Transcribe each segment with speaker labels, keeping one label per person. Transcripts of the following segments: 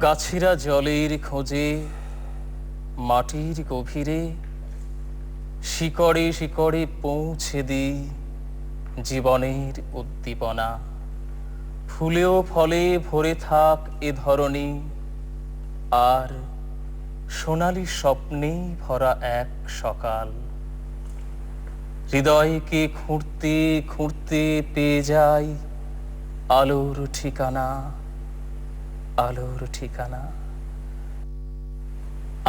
Speaker 1: গাছেরা জলের খোঁজে মাটির গভীরে শিকড়ে শিকড়ে পৌঁছে দিই জীবনের উদ্দীপনা। ফুলেও ফলে ভরে থাক এ ধরণী, আর সোনালি স্বপ্নেই ভরা এক সকাল। হৃদয়কে খুঁড়তে খুঁড়তে পেয়ে যাই আলোর ঠিকানা, আলোর ঠিকানা।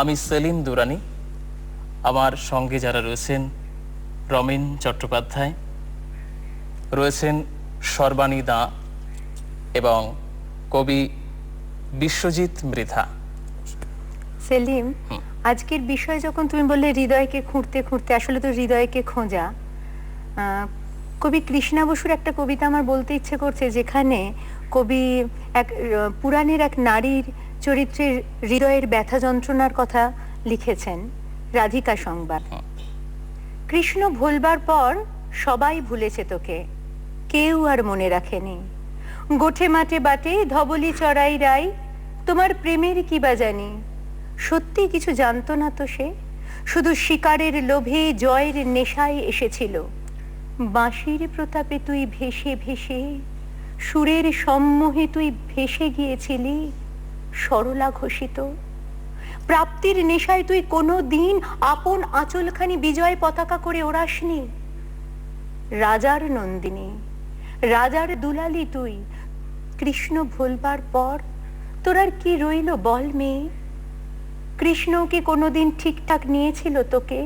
Speaker 1: আমি সেলিম দুরানি, আমার সঙ্গে যারা রয়েছেন রমেন চট্টোপাধ্যায়, রয়েছেন সর্বাণী দা এবং কবি বিশ্বজিৎ মৃধা।
Speaker 2: সেলিম, আজকের বিষয় যখন তুমি বললে হৃদয়কে খুঁড়তে খুঁড়তে, আসলে তো হৃদয়কে খোঁজা। কবি কৃষ্ণা বসুর একটা কবিতা আমার বলতে ইচ্ছে করছে, যেখানে কবি এক পুরাণের এক নারীর চরিত্রের হৃদয়ের ব্যথা যন্ত্রণার কথা লিখেছেন। রাধিকা সংবাদ। কৃষ্ণ ভোলবার পর সবাই ভুলেছে তোকে, কেউ আর মনে রাখেনি। গোঠে মাঠে বাটে ধবলি চড়াই রাই, তোমার প্রেমের কি বা জানি। সত্যি কিছু জানতো না তো সে, শুধু শিকারের লোভে জয়ের নেশায় এসেছিল। বাঁশির প্রতাপে তুই ভেসে ভেসে, সুরের সম্মোহে তুই ভেসে গিয়েছিলি সরলা ঘোষিত। প্রাপ্তির নেশায় তুই কোনো দিন আপন আঁচলখানি বিজয় পতাকা করে ওড়াসনি। রাজার নন্দিনী, রাজার দুলালি তুই। কৃষ্ণ ভুলবার পর তোর আর কি রইল বল মেয়ে? কৃষ্ণ কি কোনোদিন ঠিকঠাক নিয়েছিল তোকে?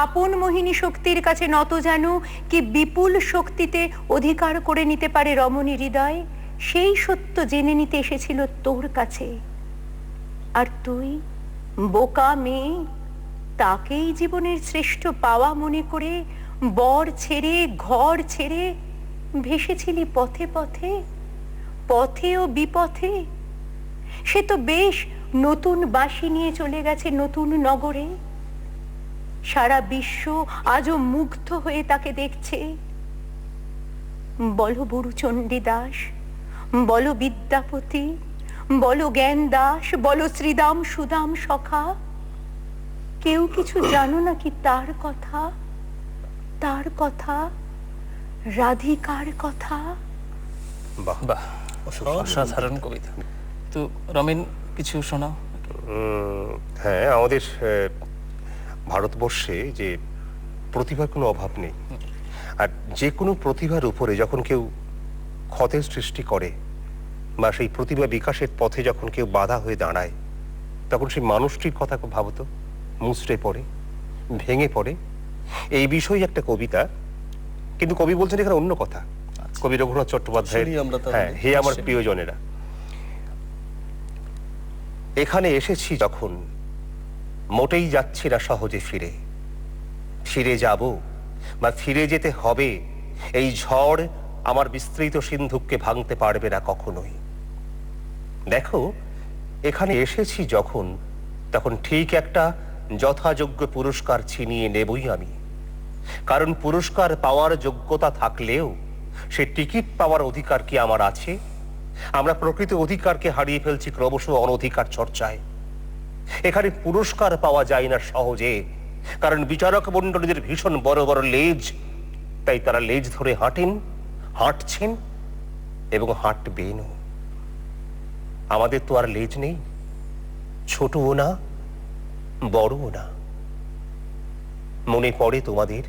Speaker 2: আপন মোহিনী শক্তির কাছে নত যেন কি বিপুল শক্তিতে অধিকার করে নিতে পারে রমণী হৃদয়, সেই সত্য জেনে নিতে এসেছিল তোর কাছে। আর তুই বোকা মেয়ে, তাকেই জীবনের শ্রেষ্ঠ পাওয়া মনে করে বর ছেড়ে ঘর ছেড়ে ভেসেছিলি পথে পথে, পথে ও বিপথে। সে তো বেশ নতুন বাঁশি নিয়ে চলে গেছে নতুন নগরে। সারা বিশ্ব আজও মুগ্ধ হয়ে তাকে দেখছে। বলো বুড়ুচণ্ডী দাস, বলো বিদ্যাপতি, বলো জ্ঞান দাস, বলো শ্রীদাম সুদাম সখা, কেউ কিছু জানো নাকি তার কথা, তার কথা, রাধিকার কথা?
Speaker 1: বাহ বাহ, অসাধারণ কবিতা। তো রমেন, কিছু শোনাও।
Speaker 3: হ্যাঁ, আমাদের ভারতবর্ষে যে প্রতিভার কোনো অভাব নেই, আর যে কোনো প্রতিভার উপরে যখন কেউ ক্ষতের সৃষ্টি করে বা সেই প্রতিভা বিকাশের পথে যখন কেউ বাধা হয়ে দাঁড়ায়, তখন সেই মানুষটির কথা ভাবতো মুচড়ে পড়ে, ভেঙে পড়ে। এই বিষয়ে একটা কবিতা, কিন্তু কবি বলছেন এখানে অন্য কথা। কবি রঘুনাথ চট্টোপাধ্যায়, হ্যাঁ, হে আমার প্রিয়জনেরা। এখানে এসেছি যখন মোটেই যাচ্ছি না সহজে ফিরে, ফিরে যাব বা ফিরে যেতে হবে, এই ঝড় আমার বিস্তৃত সিন্ধুককে ভাঙতে পারবে না কখনোই। দেখো, এখানে এসেছি যখন, তখন ঠিক একটা যথাযোগ্য পুরস্কার ছিনিয়ে নেবই আমি। কারণ পুরস্কার পাওয়ার যোগ্যতা থাকলেও সে টিকিট পাওয়ার অধিকার কি আমার আছে? আমরা প্রকৃত অধিকারকে হারিয়ে ফেলছি ক্রমশ অনধিকার চর্চায়। এখানে পুরস্কার পাওয়া যায় না সহজে, কারণ বিচারক মণ্ডলীদের ভীষণ বড় বড় লেজ, তাই তারা লেজ ধরে হাঁটেন, হাঁটছেন এবং হাঁটবেনও। আমাদের তো আর লেজ নেই, ছোটও না বড়ও না। মনে পড়ে তোমাদের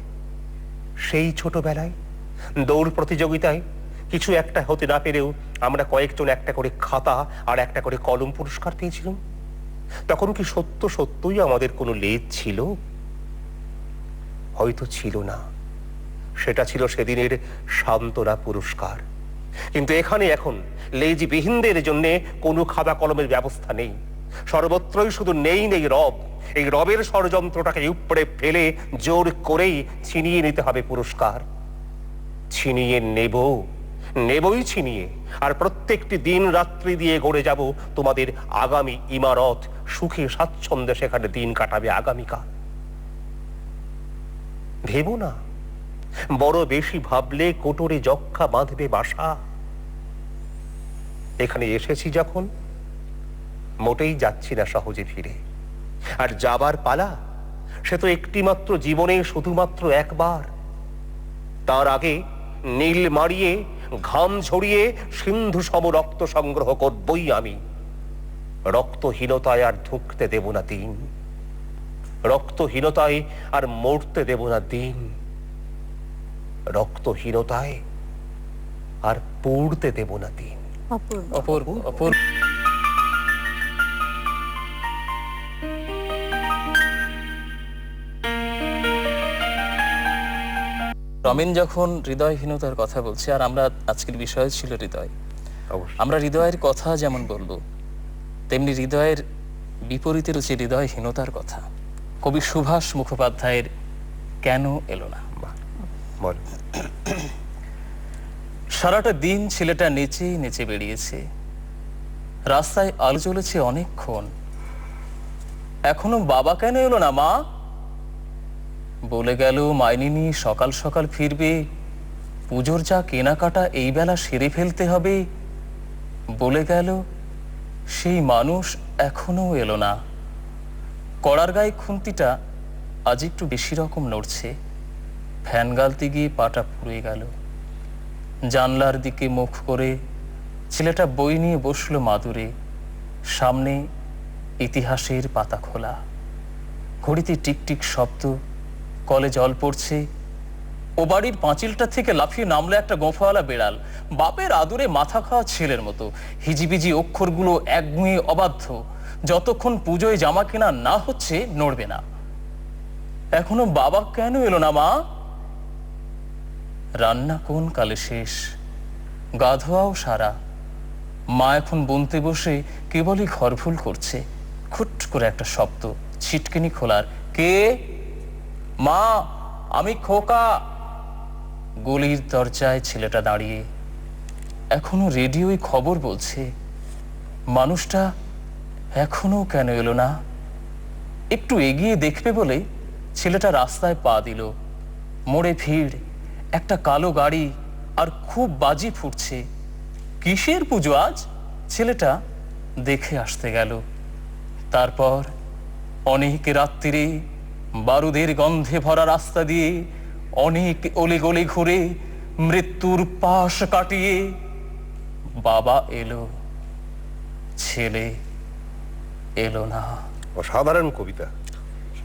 Speaker 3: সেই ছোটবেলায় দৌড় প্রতিযোগিতায় কিছু একটা হতে না পেরেও আমরা কয়েকজন একটা করে খাতা আর একটা করে কলম পুরস্কার পেয়েছিলাম? তখন কি সত্য সত্যই আমাদের কোনো লেজ ছিল? হয়তো ছিল না, সেটা ছিল সেদিনের সান্ত্বনা পুরস্কার। কিন্তু এখানে এখন লেজবিহীনদের জন্য কোনো খাতা কলমের ব্যবস্থা নেই। সর্বত্রই শুধু নেই নেই রব। এই রবের ষড়যন্ত্রটাকে উপড়ে ফেলে জোর করেই ছিনিয়ে নিতে হবে পুরস্কার। ছিনিয়ে নেবই ছিনিয়ে, আর প্রত্যেকটি দিন রাত্রি দিয়ে গড়ে যাব তোমাদের আগামী ইমারত। সুখে স্বাচ্ছন্দ্যে সেখানে দিন কাটাবে আগামীকাল। ভেবো না, বড় বেশি ভাবলে কোটরে যক্ষা বাঁধবে বাসা। এখানে এসেছি যখন, মোটেই যাচ্ছি না সহজে ফিরে। আর যাবার পালা সে তো একটিমাত্র জীবনে, শুধুমাত্র একবার। তার আগে নীল মারিয়ে, ঘাম ঝরিয়ে সিন্ধু সম রক্ত সংগ্রহ করবই আমি। রক্তহীনতায় আর ধুঁকতে দেব না দিন, রক্তহীনতায় আর মরতে দেব না দিন, রক্তহীনতায় আর পড়তে দেব না দিন।
Speaker 2: অপূর্ব।
Speaker 1: অপূর্ব অপূর্ব। রমেন যখন হৃদয়হীনতার কথা বলছে, আর আমরা আজকের বিষয় ছিল হৃদয়,
Speaker 3: অবশ্যই।
Speaker 1: আমরা হৃদয়ের কথা যেমন বলবো, তেমনি হৃদয়ের বিপরীতে রয়েছে হৃদয়হীনতার কথা। কবি সুভাষ মুখোপাধ্যায়ের কেন এলো না।
Speaker 3: বাহ, বল।
Speaker 1: সারাটা দিন ছেলেটা নেচেই নেচে বেরিয়েছে, রাস্তায় আলো জ্বলেছে অনেকক্ষণ, এখনো বাবা কেন এলো না মা? বলে গেল মাইনিনি সকাল সকাল ফিরবে, পুজোর যা কেনাকাটা এই বেলা সেরে ফেলতে হবে। বলে গেল সেই মানুষ এখনো এলো না। কড়ার গায়ে খুন্তিটা আজ একটু বেশি রকম নড়ছে, ফ্যান গালতে গিয়ে পাটা পুড়ে গেল। জানলার দিকে মুখ করে ছেলেটা বই নিয়ে বসলো মাদুরে, সামনে ইতিহাসের পাতা খোলা, ঘড়িতে টিকটিক শব্দ, কলে জল পড়ছে। ও বাড়ির পাঁচিলটা থেকে লাফিয়ে নামলো একটা গোঁফাওয়ালা বেড়াল, বাপের আদুরে মাথা খাওয়া ছেলের মতো। হিজিবিজি অক্ষরগুলো একগুঁয়ে অবাধ্য, যতক্ষণ পুজোয় জামা কেনা না হচ্ছে নড়বে না। এখনো বাবা কেন এলো না মা? রান্না কোন কালে শেষ, গা ধোয়াও সারা, মা এখন বুনতে বসে কেবলই ঘরভুল করছে। খুট করে একটা শব্দ, ছিটকিনি খোলার। কে? মা, আমি খোকা। গলির দরজায় ছেলেটা দাঁড়িয়ে, এখনো রেডিওয় খবর বলছে। মানুষটা এখনো কেন এলো না? একটু এগিয়ে দেখবে বলে ছেলেটা রাস্তায় পা দিল। মোড়ে ভিড়, একটা কালো গাড়ি, আর খুব বাজি ফুটছে। কিসের পুজো আজ? ছেলেটা দেখে আসতে গেল। তারপর অনেক রাত্রিরে বারুদের গন্ধে ভরা রাস্তা দিয়ে অনেক অলিগলি ঘুরে মৃত্যুর পাশ কাটিয়ে বাবা এলো, ছেলে এলো না।
Speaker 3: অসাধারণ কবিতা।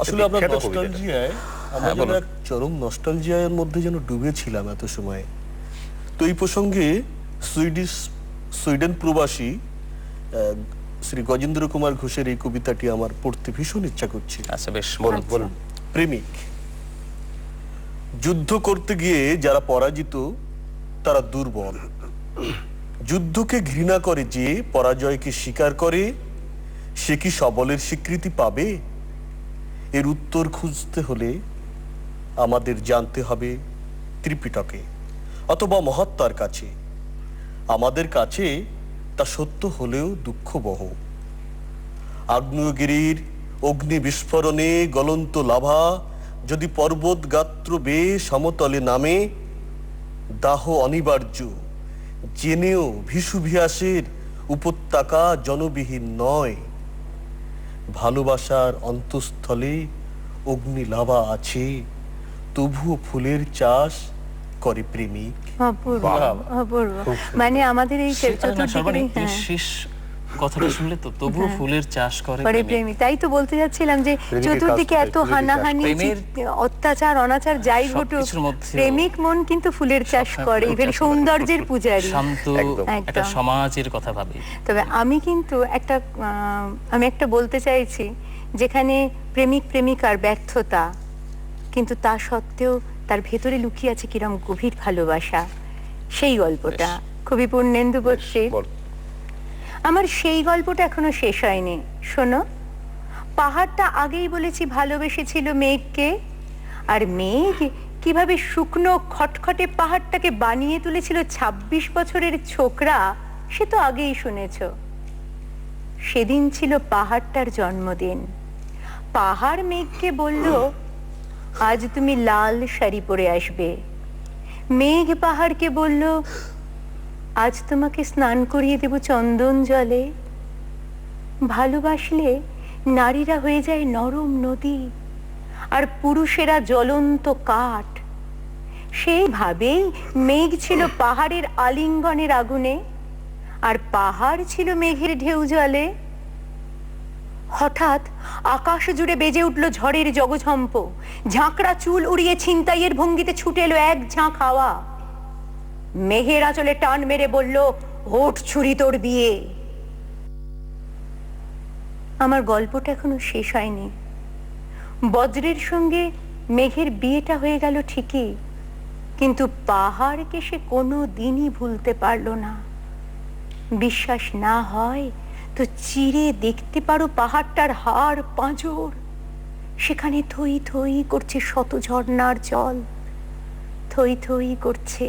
Speaker 4: আসলে আমরা
Speaker 3: বিখ্যাত কবিতা।
Speaker 4: নস্টালজিয়ায়, আমরা যেন এক চরম নস্টালজিয়ার মধ্যে যেন ডুবেছিলাম এত সময়। তো এই প্রসঙ্গে সুইডেন প্রবাসী শ্রী গজেন্দ্র কুমার ঘোষের এই কবিতাটি আমার পড়তে ভীষণ ইচ্ছা করছে।
Speaker 1: আচ্ছা, বেশ
Speaker 3: বলুন বলুন।
Speaker 4: প্রেমিক। যুদ্ধ করতে গিয়ে যারা পরাজিত তারা দুর্বল। যুদ্ধকে ঘৃণা করে যে পরাজয়কে স্বীকার করে, সে কি সবলের স্বীকৃতি পাবে? এর উত্তর খুঁজতে হলে আমাদের জানতে হবে ত্রিপিটকে অথবা মহাত্মার কাছে। আমাদের কাছে তা সত্য হলেও দুঃখবহ। আগ্নেয়গিরির অগ্নি বিস্ফোরণে গলন্ত লাভা যদি পর্বত গাত্র বেয়ে সমতলে নামে, দাহ অনিবার্য, জেনেও ভিসুভিয়াসের উপত্যকা জনবিহীন নয়। ভালোবাসার অন্তঃস্থলে অগ্নি লাভা আছে, তবুও ফুলের চাষ করে প্রেমিক।
Speaker 2: অপূর্ব অপূর্ব। মানে আমাদের এই চতুর্দিকে
Speaker 1: শেষ কথাটা শুনলে তো, তবুও ফুলের চাষ করে
Speaker 2: পরে
Speaker 1: প্রেমিক।
Speaker 2: প্রেমী। তাই তো বলতে যাচ্ছিলাম যে
Speaker 3: প্রেমিকের
Speaker 2: চতুর্দিকে
Speaker 3: কাজ
Speaker 2: এত
Speaker 3: করে,
Speaker 2: হানাহানি,
Speaker 1: প্রেমের
Speaker 2: অত্যাচার, অনাচার যাই ঘটুক,
Speaker 1: সবকিছুর মধ্যেও
Speaker 2: প্রেমিক মন কিন্তু ফুলের চাষ করে, ইভেন সৌন্দর্যের পূজারী।
Speaker 1: শান্ত
Speaker 3: একদম।
Speaker 1: একটা
Speaker 2: একদম।
Speaker 1: সমাজের কথা ভাবে।
Speaker 2: তবে আমি কিন্তু আমি একটা বলতে চাইছি, যেখানে প্রেমিক প্রেমিকার ব্যর্থতা, কিন্তু তা সত্ত্বেও তার ভেতরে লুকিয়ে আছে কিরম গভীর ভালোবাসা, সেই গল্পটা কবি পূর্ণেন্দু বক্সীর।
Speaker 3: বল।
Speaker 2: আমার সেই গল্পটা এখনো শেষ হয়নি। শোনো, পাহাড়টা আগেই বলেছি ভালোবেসেছিল মেঘকে, আর মেঘ কিভাবে শুকনো খটখটে পাহাড়টাকে বানিয়ে তুলেছিল ২৬ বছরের ছোকরা, সে তো আগেই শুনেছ। সেদিন ছিল পাহাড়টার জন্মদিন। পাহাড় মেঘকে বলল, আজ তুমি লাল শাড়ি পরে আসবে। মেঘ পাহাড়কে বলল, আজ তোমাকে স্নান করিয়ে দেব চন্দন জলে। ভালোবাসলে নারীরা হয়ে যায় নরম নদী আর পুরুষেরা জ্বলন্ত কাঠ। সেইভাবেই মেঘ ছিল পাহাড়ের আলিঙ্গনের আগুনে, আর পাহাড় ছিল মেঘের ঢেউ জলে। হঠাৎ আকাশ জুড়ে বেজে উঠল ঝড়ের জগঝম্প, ঝাঁকড়া চুল উড়িয়ে ছিনতাইয়ের ভঙ্গিতে ছুটে এলো এক ঝাঁক হাওয়া। মেঘের আঁচলে টান মেরে বলল, ওঠ ছুরি তোর বিয়ে। আমার গল্পটা এখনো শেষ হয়নি। বজ্রের সঙ্গে মেঘের বিয়েটা হয়ে গেল ঠিকই, কিন্তু পাহাড়কে সে কোনো দিনই ভুলতে পারল না। বিশ্বাস না হয় তো চিরে দেখতে পারো পাহাড়টার হাড় পাঁজর, সেখানে থই থই করছে শত ঝর্ণার জল, থই থই করছে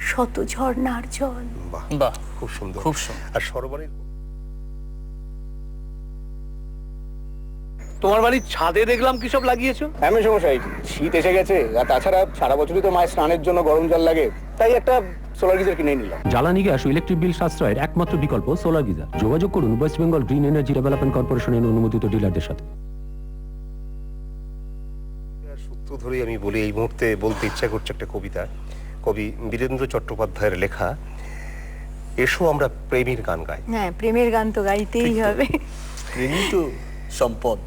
Speaker 2: শত ঝর্ণার জল।
Speaker 3: বাহ,
Speaker 1: বাহ,
Speaker 3: খুব সুন্দর।
Speaker 1: খুব সুন্দর।
Speaker 3: আর সরোবরের
Speaker 5: তোমার বাড়ির ছাদে দেখলাম কি সব লাগিয়েছো?
Speaker 6: এমন সমস্যাই, শীত এসে গেছে আর তাছাড়া সারা বছরই তো মায়ের স্নানের জন্য গরম জল লাগে, তাই একটা সোলার গিজার কিনে নিলাম।
Speaker 7: জ্বালানি গ্যাস ও ইলেকট্রিক বিল সাশ্রয়ের একমাত্র বিকল্প সোলার গিজার। যোগাযোগ করুন West Bengal green energy development কর্পোরেশনের অনুমোদিত ডিলারদের সাথে।
Speaker 3: সূত্র ধরেই আমি বলি, এই মুহূর্তে বলতে ইচ্ছা করছে একটা কবিতা, কবি বীরেন্দ্র চট্টোপাধ্যায়ের লেখা, এসো আমরা প্রেমের গান গাই।
Speaker 2: হ্যাঁ, প্রেমের গান তো গাইতেই হবে।
Speaker 4: প্রেমই তো সম্পদ।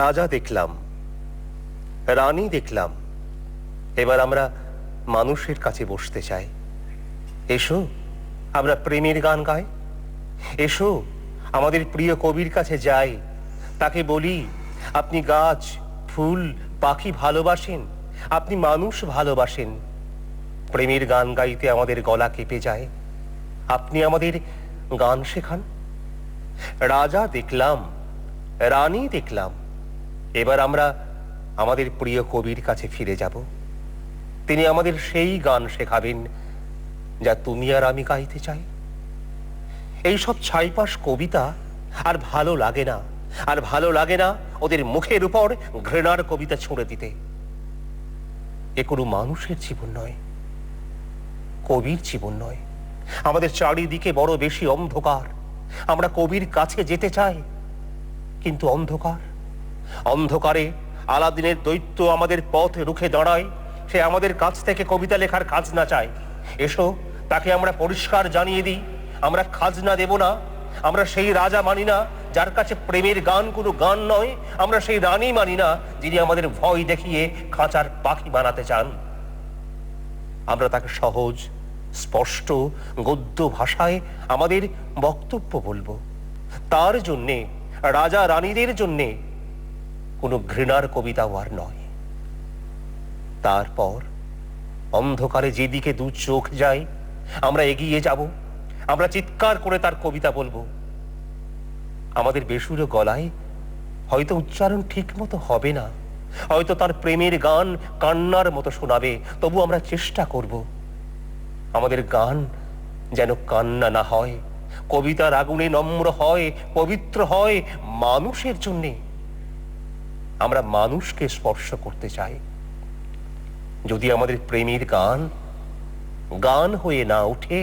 Speaker 3: রাজা দেখলাম, রানী দেখলাম, এবার আমরা মানুষের কাছে বসতে চাই। এসো আমরা প্রেমের গান গাই, এসো আমাদের প্রিয় কবির কাছে যাই, তাকে বলি, আপনি গাছ ফুল পাখি ভালোবাসেন, আপনি মানুষ ভালোবাসেন, প্রেমের গান গাইতে আমাদের গলা কেঁপে যায়, আপনি আমাদের গান শেখান। রাজা দেখলাম, রানী দেখলাম, এবার আমরা আমাদের প্রিয় কবির কাছে ফিরে যাব। তিনি আমাদের সেই গান শেখাবেন যা তুমি আর আমি গাইতে চাই। এইসব ছাইপাশ কবিতা আর ভালো লাগে না, আর ভালো লাগে না ওদের মুখের উপর ঘৃণার কবিতা ছুঁড়ে দিতে। এ কোনো মানুষের জীবন নয়, কবির জীবন নয়। আমাদের চারিদিকে বড় বেশি অন্ধকার, আমরা কবির কাছে যেতে চাই, কিন্তু অন্ধকার, অন্ধকারে আলাদিনের দৈত্য আমাদের পথ রুখে দাঁড়ায়, সে আমাদের কাছ থেকে কবিতা লেখার খাজনা চায়। এসো তাকে আমরা পরিষ্কার জানিয়ে দিই, আমরা খাজনা দেব না, আমরা সেই রাজা মানি না যার কাছে প্রেমের গান কোনো গান নয়, আমরা সেই রানী মানি না যিনি আমাদের ভয় দেখিয়ে খাঁচার পাখি বানাতে চান। আমরা তাকে সহজ স্পষ্ট গদ্য ভাষায় আমাদের বক্তব্য বলবো। তার জন্যে, রাজা রানীদের জন্যে কোনো ঘৃণার কবিতাও আর নয়। তারপর অন্ধকারে যেদিকে দু চোখ যায় আমরা এগিয়ে যাব, আমরা চিৎকার করে তার কবিতা বলবো। আমাদের বেসুরো গলায় হয়তো উচ্চারণ ঠিক মতো হবে না, হয়তো তার প্রেমের গান কান্নার মতো শোনাবে, তবু আমরা চেষ্টা করব আমাদের গান যেন কান্না না হয়, কবিতার আগুনে নম্র হয়, পবিত্র হয়, মানুষের জন্যে। আমরা মানুষকে স্পর্শ করতে চাই। যদি আমাদের প্রেমের গান গান হয়ে না ওঠে,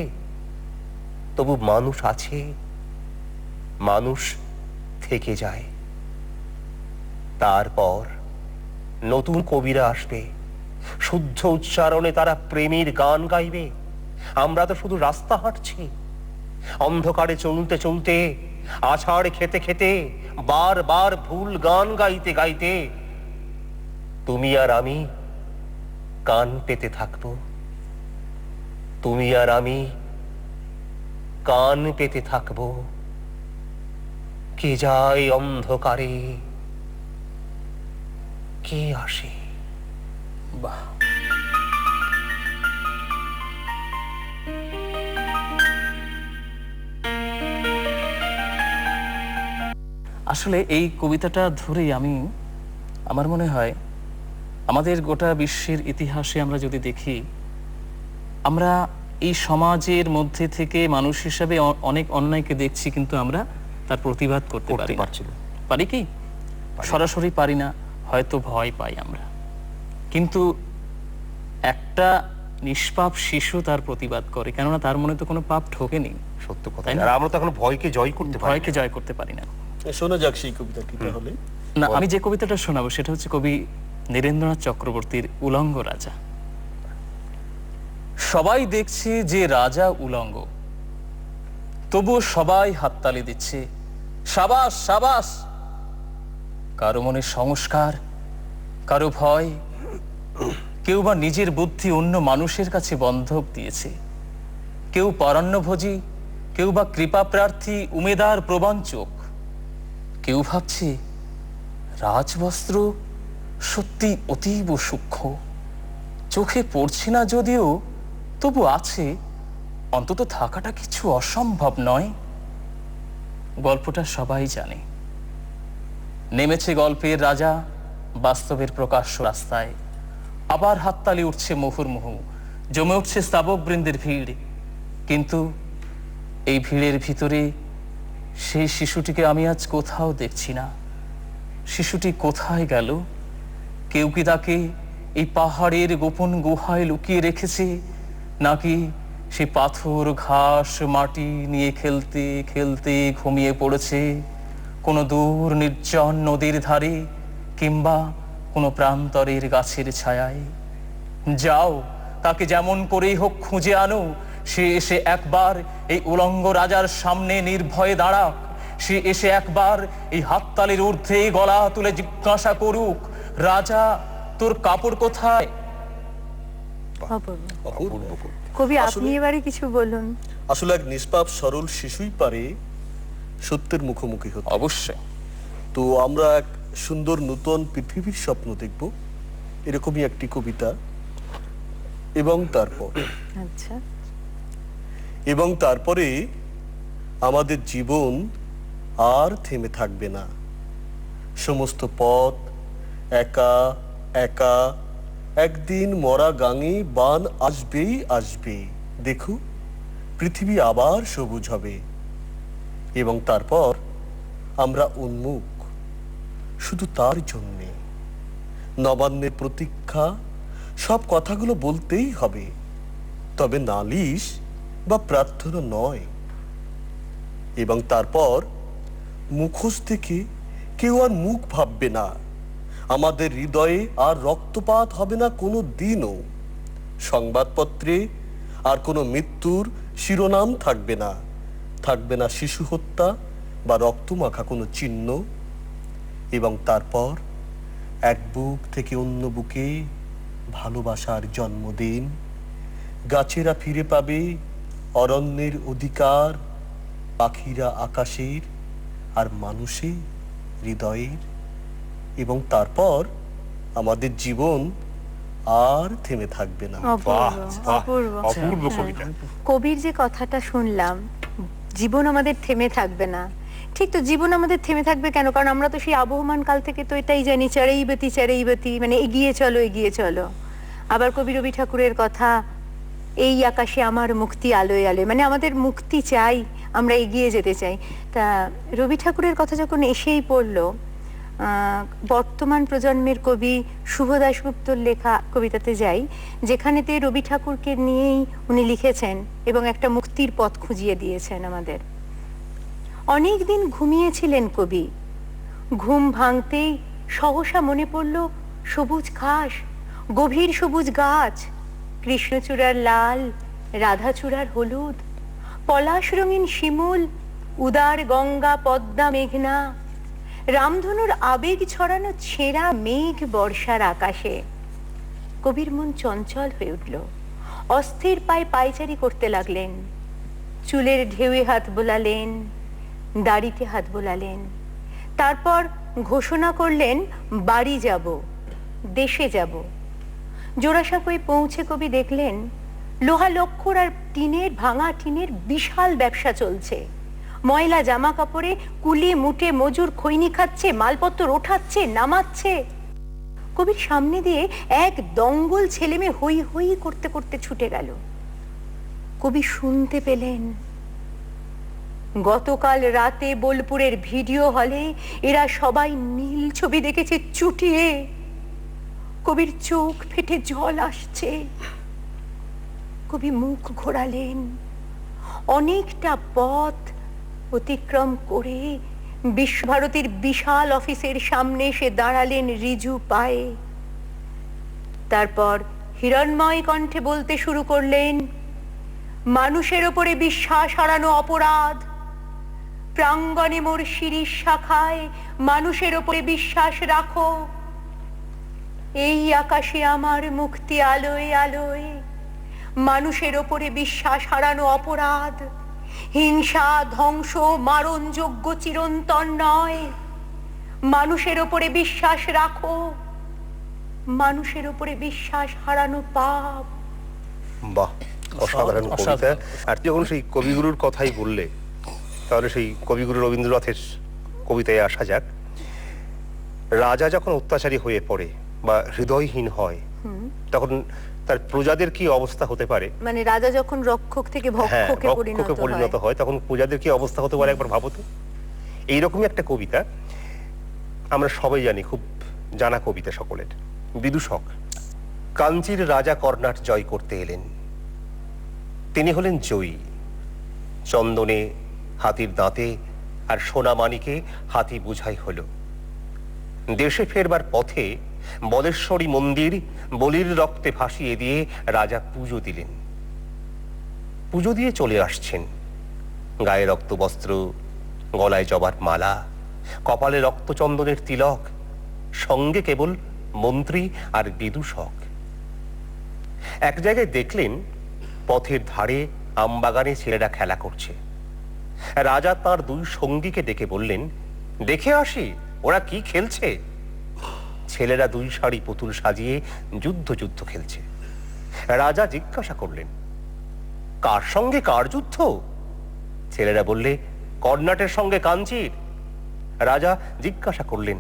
Speaker 3: তবু মানুষ আছে, মানুষ থেকে যায়। তারপর নতুন কবিরা আসবে, শুদ্ধ উচ্চারণে তারা প্রেমের গান গাইবে। আমরা তো শুধু রাস্তা হাঁটছি, অন্ধকারে চলতে চলতে, আছাড় খেতে খেতে, বারবার ভুল গান গাইতে গাইতে তুমি আর আমি কান পেতে থাকবো, তুমি আর আমি কান পেতে থাকবো। কে যায় অন্ধকারে, কে আসে।
Speaker 1: বাহ, আসলে এই কবিতাটা ধরেই আমার মনে হয় আমাদের গোটা বিশ্বের ইতিহাসে আমরা যদি দেখি, আমরা এই সমাজের মধ্যে থেকে মানুষ হিসাবে অনেক অন্যায়কে দেখছি, কিন্তু আমরা তার প্রতিবাদ করতে পারছি না। পারি কি? সরাসরি পারি না, হয়তো ভয় পাই আমরা। কিন্তু একটা নিষ্পাপ শিশু তার প্রতিবাদ করে, কেননা তার মনে তো কোনো পাপ ঢোকেনি।
Speaker 3: সত্য কথা।
Speaker 1: তাই না?
Speaker 3: আর আমরা তো এখন ভয়কে জয় করতে পারি
Speaker 1: ভয়কে জয় করতে পারি না।
Speaker 4: শোনা যাক সেই কবিতাটি তাহলে।
Speaker 1: না, আমি যে কবিতাটা শোনাবো সেটা হচ্ছে কবি নীরেন্দ্রনাথ চক্রবর্তীর উলঙ্গ রাজা। সবাই দেখছে যে রাজা উলঙ্গ, তবুও সবাই হাততালি দিচ্ছে, সাবাস সাবাস। কারো মনে সংস্কার, কারো ভয়, কেউ বা নিজের বুদ্ধি অন্য মানুষের কাছে বন্ধক দিয়েছে, কেউ পরান্নভোজী, কেউ বা কৃপা প্রার্থী উমেদার প্রবঞ্চক, কেউ ভাবছে রাজবস্ত্র সত্যি অতীব সূক্ষ্ম, চোখে পড়ছে না যদিও তবু আছে, অন্তত থাকাটা কিছু অসম্ভব নয়। গল্পটা সবাই জানে। নেমেছে গল্পের রাজা বাস্তবের প্রকাশ্য রাস্তায়, আবার হাততালি উঠছে মুহুর্মুহু, জমে উঠছে স্তাবক বৃন্দের ভিড়। কিন্তু এই ভিড়ের ভিতরে সেই শিশুটিকে আমি আজ কোথাও দেখছি না। শিশুটি কোথায় গেল? কেউ কি তাকে এই পাহাড়ের গোপন গুহায় লুকিয়ে রেখেছে, নাকি সে পাথর ঘাস মাটি নিয়ে খেলতে খেলতে ঘুমিয়ে পড়েছে কোনো দূর নির্জন নদীর ধারে কিংবা কোনো প্রান্তরের গাছের ছায়ায়? যাও, তাকে যেমন করেই হোক খুঁজে আনো। সে এসে একবার এই উলঙ্গ রাজার সামনে নির্ভয়ে দাঁড়াক। সে এসে একবার এই হাততালির ঊর্ধ্বে গলা তুলে জিজ্ঞাসা করুক, রাজা তোর কাপড় কোথায়?
Speaker 2: অপূর্ব।
Speaker 4: অপূর্ব।
Speaker 2: কবি আপনি
Speaker 4: আসলে-
Speaker 2: এবারে কিছু বলুন।
Speaker 4: আসলে এক নিষ্পাপ সরল শিশুই পারে সত্যের মুখোমুখি হতে।
Speaker 1: অবশ্যই।
Speaker 4: তো আমরা এক সুন্দর নতুন পৃথিবীর স্বপ্ন দেখব, এরকমই একটি কবিতা।
Speaker 2: আচ্ছা,
Speaker 4: এবং তারপরে আমাদের জীবন আর থেমে থাকবে না। সমস্ত পথ একা একা, একদিন মরা গাঙে বান আসবেই আসবে। দেখো, পৃথিবী আবার সবুজ হবে। এবং তারপর আমরা উন্মুখ শুধু তার জন্যে। নবান্নের প্রতীক্ষা, সব কথাগুলো বলতেই হবে, তবে নালিশ বা প্রার্থনা নয়। এবং তারপর মুখোশ থেকে কেউ আর মুখ ভাববে না। আমাদের হৃদয়ে আর রক্তপাত হবে না কোনো দিনও। সংবাদপত্রে আর কোনো মৃত্যুর শিরোনাম থাকবে না। থাকবে না শিশু হত্যা বা রক্তমাখা কোনো চিহ্ন। এবং তারপর এক বুক থেকে অন্য বুকে ভালোবাসার জন্মদিন। গাছেরা ফিরে পাবে অরণ্যের অধিকার, পাখিরা আকাশের আর মানুষে হৃদয়ের। এবং তারপর আমাদের জীবন আর থেমে থাকবে না।
Speaker 2: অপূর্ব, অপূর্ব।
Speaker 3: অপূর্ব কবিতা।
Speaker 2: কবির যে কথাটা শুনলাম, জীবন আমাদের থেমে থাকবে না, ঠিক তো জীবন আমাদের থেমে থাকবে কেন? কারণ আমরা তো সেই আবহমান কাল থেকে তো এটাই জানি, চারেইবতী চারেইবতী, মানে এগিয়ে চলো এগিয়ে চলো। আবার কবি রবি ঠাকুরের কথা, এই আকাশে আমার মুক্তি আলোয় আলোয়, মানে আমাদের মুক্তি চাই, আমরা এগিয়ে যেতে চাই। তা রবি ঠাকুরের কথা যখন এসেই পড়লো, বর্তমান প্রজন্মের কবি শুভ দাশগুপ্তর লেখা কবিতাতে যাই, যেখানেতে রবি ঠাকুরকে নিয়েই উনি লিখেছেন এবং একটা মুক্তির পথ খুঁজিয়ে দিয়েছেন আমাদের। অনেক দিন ঘুমিয়েছিলেন কবি, ঘুম ভাঙতেই সহসা মনে পড়ল সবুজ ঘাস, গভীর সবুজ গাছ, কৃষ্ণচূড়ার লাল, রাধাচূড়ার হলুদ, পলাশ রঙিন শিমুল, উদার গঙ্গা পদ্মা মেঘনা, রামধনুর আবেগ ছড়ানো ছেঁড়া মেঘ বর্ষার আকাশে। কবির মন চঞ্চল হয়ে উঠল, অস্থির পায়ে পায়চারি করতে লাগলেন। চুলের ঢেউয়ে হাত বোলালেন, দাড়িতে হাত বোলালেন। তারপর ঘোষণা করলেন, বাড়ি যাব, দেশে যাব। জোড়াসাঁকোয় পৌঁছে কবি দেখলেন লোহা লক্ষ্যর আর টিনের, ভাঙা টিনের বিশাল ব্যবসা চলছে। ময়লা জামা কাপড়ে কুলি মুটে মজুর খৈনি খাচ্ছে, মালপত্র ওঠাচ্ছে নামাচ্ছে। কবির সামনে দিয়ে এক দঙ্গল ছেলে মেয়ে হই হই করতে করতে ছুটে গেল। কবি শুনতে পেলেন, গতকাল রাতে বোলপুরের ভিডিও হলে এরা সবাই নীল ছবি দেখেছে চুটিয়ে। কবির চোখ ফেটে জল আসছে। কবি মুখ ঘোরালেন, অনেকটা পথ অতিক্রম করে বিশ্বভারতীর বিশাল অফিসের সামনে এসে দাঁড়ালেন রিজু পায়ে। তারপর হিরণ্ময় কণ্ঠে বলতে শুরু করলেন, মানুষের ওপরে বিশ্বাস হারানো অপরাধ, প্রাঙ্গণে মোর শিরিষ শাখায় মানুষের ওপরে বিশ্বাস রাখো। এই আকাশে আমার মুক্তি আলোয় আলোয়, মানুষের ওপরে বিশ্বাস হারানো অপরাধ, হিংসা ধ্বংস মারণযোগ্য চিরন্তন নয়। মানুষের ওপরে বিশ্বাস রাখো, মানুষের ওপরে বিশ্বাস হারানো পাপ।
Speaker 3: বাহ, অসাধারণ কবিতা।
Speaker 1: অসাধারণ।
Speaker 3: আর যখন সেই কবিগুরুর কথাই বললে, তাহলে সেই কবিগুরু রবীন্দ্রনাথের কবিতায় আসা যাক। রাজা যখন অত্যাচারী হয়ে পড়ে বা হৃদয়হীন হয়, তখন তার প্রজাদের কি অবস্থা হতে পারে?
Speaker 2: মানে রাজা যখন রক্ষক থেকে
Speaker 3: হ্যাঁ,
Speaker 2: ভক্ষকে
Speaker 3: রক্ষকে পরিণত
Speaker 2: পরিণত হয়।
Speaker 3: হয়, তখন প্রজাদের কি অবস্থা হতে পারে একবার ভাবো তো। এইরকমই একটা কবিতা আমরা সবাই জানি, খুব জানা কবিতা সকলের, বিদূষক। কাঞ্চির রাজা কর্ণাট জয় করতে এলেন, তিনি হলেন জয়ী। চন্দনে, হাতির দাঁতে আর সোনা মানিকে হাতি বুঝাই হলো। দেশে ফেরবার পথে বলেশ্বরী মন্দির বলির রক্তে ভাসিয়ে দিয়ে রাজা পুজো দিলেন। পুজো দিয়ে চলে আসছেন, গায়ে রক্ত বস্ত্র, গলায় জবার মালা, কপালে রক্তচন্দনের তিলক, সঙ্গে কেবল মন্ত্রী আর বিদূষক। এক জায়গায় দেখলেন পথের ধারে আমবাগানে ছেলেরা খেলা করছে। রাজা তার দুই সঙ্গীকে ডেকে বললেন, দেখে আসি ওরা কি খেলছে। ছেলেরা দুই শাড়ি পুতুল সাজিয়ে যুদ্ধ যুদ্ধ খেলছে। রাজা জিজ্ঞাসা করলেন, কার সঙ্গে কার যুদ্ধ? ছেলেরা বললে, কর্ণাটের সঙ্গে কাঞ্চির। রাজা জিজ্ঞাসা করলেন,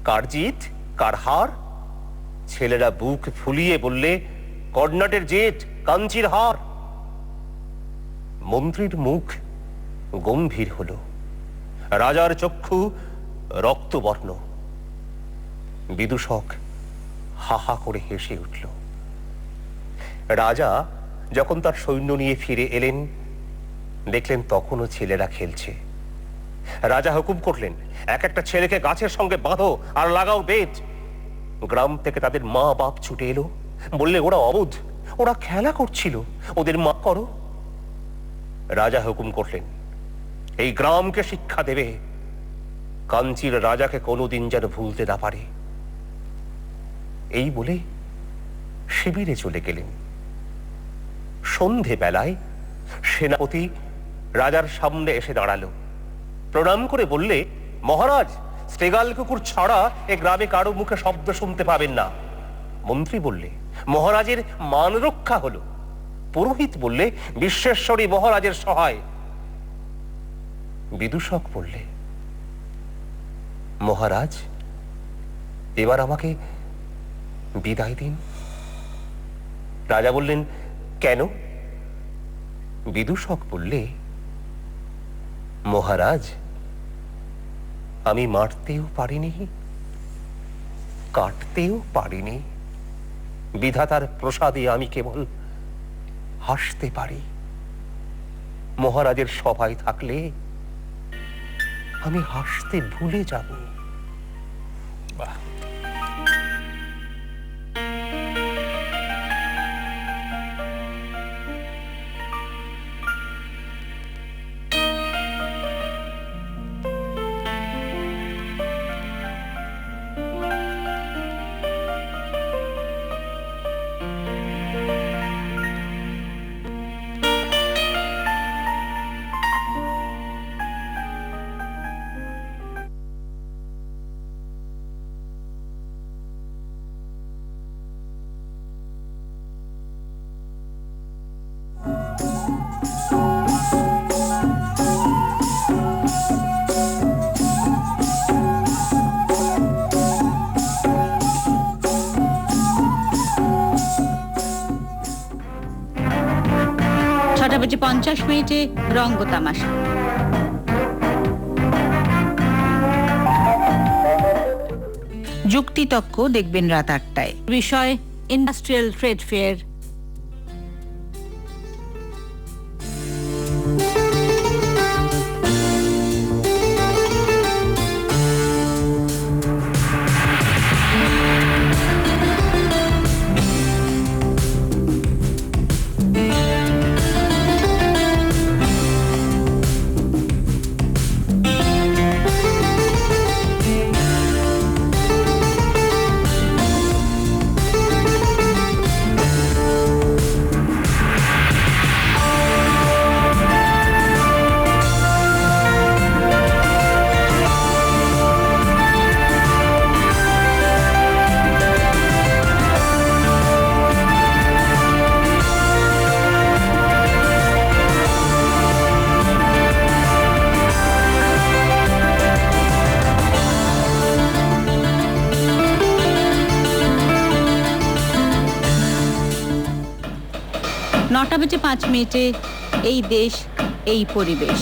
Speaker 3: কার জিত কার হার? ছেলেরা বুক ফুলিয়ে বললে, কর্ণাটের জিত কাঞ্চির হার। মন্ত্রীর মুখ গম্ভীর হলো, রাজার চক্ষু রক্তবর্ণ। বিদূষক হা হা করে হেসে উঠল। রাজা যখন তার সৈন্য নিয়ে ফিরে এলেন, দেখলেন তখনও ছেলেরা খেলছে। রাজা হুকুম করলেন, এক একটা ছেলেকে গাছের সঙ্গে বাঁধো আর লাগাও বেত। গ্রাম থেকে তাদের মা বাপ ছুটে এলো, বললে ওরা অবুধ, ওরা খেলা করছিল, ওদের মা করো। রাজা হুকুম করলেন, এই গ্রামকে শিক্ষা দেবে, কাঞ্চির রাজাকে কোনোদিন যেন ভুলতে না পারে। এই বলে শিবিরে চলে গেলেন। সন্ধে বেলায় সেনাপতি রাজার সামনে এসে দাঁড়ালো, প্রণাম করে বললে, মহারাজ, স্টেগাল কুকুর ছাড়া এ গ্রামে কারো মুখে শব্দ শুনতে পাবেন না। মন্ত্রী বললে, মহারাজের মান রক্ষা হলো। পুরোহিত বললে, বিশ্বেশ্বরী মহারাজের সহায়। বিদূষক বললে, মহারাজ, এবার আমাকে বিদায় দিন। রাজা বললেন, কেন? বিদূষক বললে, মহারাজ, আমি মারতেও পারিনি, কাটতেও পারিনি। বিধাতার প্রসাদে আমি কেবল হাসতে পারি। মহারাজের সভায় থাকলে আমি হাসতে ভুলে যাব।
Speaker 1: বাহ,
Speaker 8: ছটা বেজে 50 রঙ্গ তামাশা। যুক্তিতক্ক দেখবেন রাত 8টায়। বিষয় ইন্ডাস্ট্রিয়াল ট্রেড ফেয়ার। 9টা বেজে 5 মিনিটে এই দেশ এই পরিবেশ।